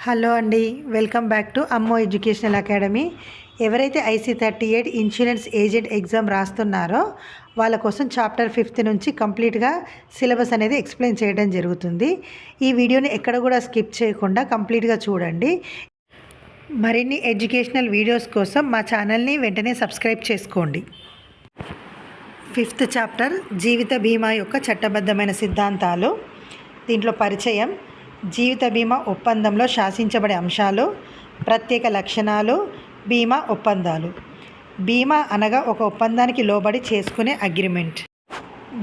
Hello అండి, welcome back to అమ్మో educational academy. ఎవరైతే IC38 ఇన్సూరెన్స్ ఏజెంట్ ఎగ్జామ్ రాస్తున్నారో వాళ్ళ కోసం చాప్టర్ 5 నుంచి కంప్లీట్గా సిలబస్ అనేది ఎక్స్ప్లెయిన్ చేయడం జరుగుతుంది. ఈ వీడియోని ఎక్కడ కూడా స్కిప్ చేయకుండా కంప్లీట్గా చూడండి. మరిన్ని ఎడ్యుకేషనల్ వీడియోస్ కోసం మా ఛానల్ని వెంటనే సబ్స్క్రైబ్ చేసుకోండి. 5th చాప్టర్ జీవిత బీమా యొక్క చట్టబద్ధమైన సిద్ధాంతాలు. దీంట్లో పరిచయం, జీవిత బీమా ఒప్పందంలో శాసించబడే అంశాలు, ప్రత్యేక లక్షణాలు, బీమా ఒప్పందాలు. బీమా అనగా ఒక ఒప్పందానికి లోబడి చేసుకునే అగ్రిమెంట్.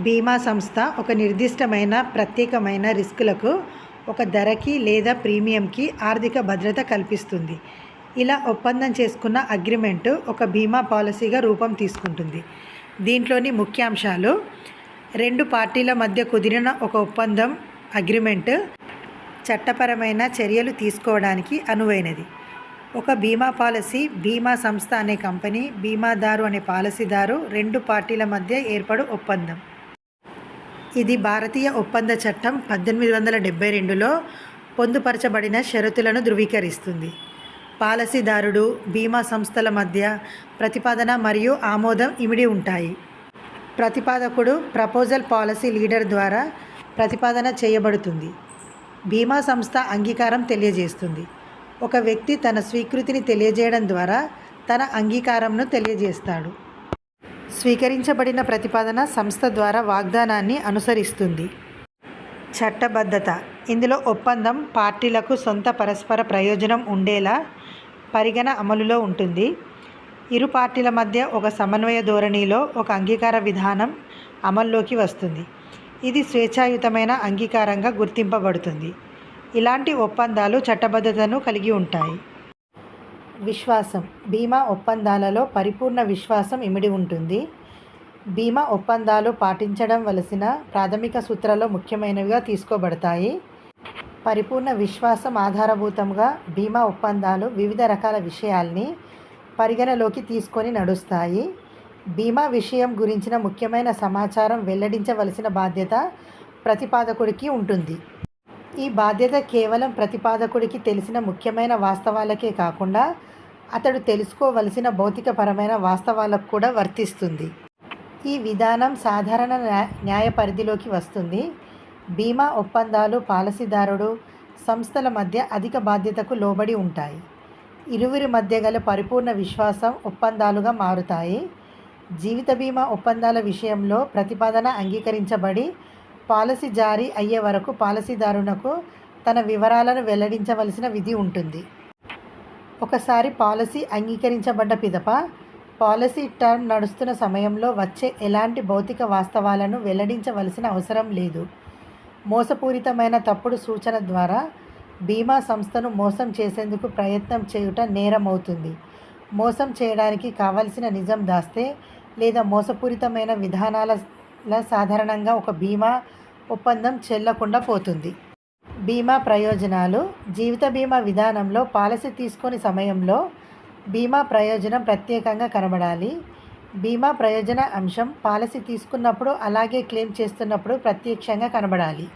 బీమా సంస్థ ఒక నిర్దిష్టమైన ప్రత్యేకమైన రిస్కులకు ఒక ధరకి లేదా ప్రీమియంకి ఆర్థిక భద్రత కల్పిస్తుంది. ఇలా ఒప్పందం చేసుకున్న అగ్రిమెంటు ఒక బీమా పాలసీగా రూపం తీసుకుంటుంది. దీంట్లోని ముఖ్యాంశాలు: రెండు పార్టీల మధ్య కుదిరిన ఒక ఒప్పందం అగ్రిమెంట్ చట్టపరమైన చర్యలు తీసుకోవడానికి అనువైనది. ఒక బీమా పాలసీ, బీమా సంస్థ అనే కంపెనీ, బీమాదారు అనే పాలసీదారు, రెండు పార్టీల మధ్య ఏర్పడు ఒప్పందం. ఇది భారతీయ ఒప్పంద చట్టం 1872లో పొందుపరచబడిన షరతులను ధృవీకరిస్తుంది. పాలసీదారుడు, బీమా సంస్థల మధ్య ప్రతిపాదన మరియు ఆమోదం ఇమిడి ఉంటాయి. ప్రతిపాదకుడు ప్రపోజల్ పాలసీ లీడర్ ద్వారా ప్రతిపాదన చేయబడుతుంది. బీమా సంస్థ అంగీకారం తెలియజేస్తుంది. ఒక వ్యక్తి తన స్వీకృతిని తెలియజేయడం ద్వారా తన అంగీకారంను తెలియజేస్తాడు. స్వీకరించబడిన ప్రతిపాదన సంస్థ ద్వారా వాగ్దానాన్ని అనుసరిస్తుంది. చట్టబద్ధత: ఇందులో ఒప్పందం పార్టీలకు సొంత పరస్పర ప్రయోజనం ఉండేలా పరిగణ అమలులో ఉంటుంది. ఇరు పార్టీల మధ్య ఒక సమన్వయ ధోరణిలో ఒక అంగీకార విధానం అమల్లోకి వస్తుంది. ఇది స్వేచ్ఛాయుతమైన అంగీకారంగా గుర్తింపబడుతుంది. ఇలాంటి ఒప్పందాలు చట్టబద్ధతను కలిగి ఉంటాయి. విశ్వాసం: బీమా ఒప్పందాలలో పరిపూర్ణ విశ్వాసం ఇమిడి ఉంటుంది. బీమా ఒప్పందాలు పాటించడం వలసిన ప్రాథమిక సూత్రాల్లో ముఖ్యమైనవిగా తీసుకోబడతాయి. పరిపూర్ణ విశ్వాసం ఆధారభూతంగా బీమా ఒప్పందాలు వివిధ రకాల విషయాల్ని పరిగణలోకి తీసుకొని నడుస్తాయి. బీమా విషయం గురించిన ముఖ్యమైన సమాచారం వెల్లడించవలసిన బాధ్యత ప్రతిపాదకుడికి ఉంటుంది. ఈ బాధ్యత కేవలం ప్రతిపాదకుడికి తెలిసిన ముఖ్యమైన వాస్తవాలకే కాకుండా అతడు తెలుసుకోవలసిన భౌతికపరమైన వాస్తవాలకు కూడా వర్తిస్తుంది. ఈ విధానం సాధారణ న్యాయ పరిధిలోకి వస్తుంది. బీమా ఒప్పందాలు పాలసీదారుడు, సంస్థల మధ్య అధిక బాధ్యతకు లోబడి ఉంటాయి. ఇరువురి మధ్య గల పరిపూర్ణ విశ్వాసం ఒప్పందాలుగా మారుతాయి. జీవిత బీమా ఒప్పందాల విషయంలో ప్రతిపాదన అంగీకరించబడి పాలసీ జారీ అయ్యే వరకు పాలసీదారునకు తన వివరాలను వెల్లడించవలసిన విధి ఉంటుంది. ఒకసారి పాలసీ అంగీకరించబడ్డ పిదప పాలసీ టర్మ్ నడుస్తున్న సమయంలో వచ్చే ఎలాంటి భౌతిక వాస్తవాలను వెల్లడించవలసిన అవసరం లేదు. మోసపూరితమైన తప్పుడు సూచన ద్వారా బీమా సంస్థను మోసం చేసేందుకు ప్రయత్నం చేయుట నేరమవుతుంది. మోసం చేయడానికి కావలసిన నిజం దాస్తే లేదా మోసపూరితమైన విధానాల సాధారణంగా ఒక బీమా ఒప్పందం చెల్లకుండా పోతుంది. బీమా ప్రయోజనాలు: జీవిత బీమా విధానంలో పాలసీ తీసుకునే సమయంలో బీమా ప్రయోజనం ప్రత్యేకంగా కనబడాలి. బీమా ప్రయోజన అంశం పాలసీ తీసుకున్నప్పుడు అలాగే క్లెయిమ్ చేస్తున్నప్పుడు ప్రత్యక్షంగా కనబడాలి.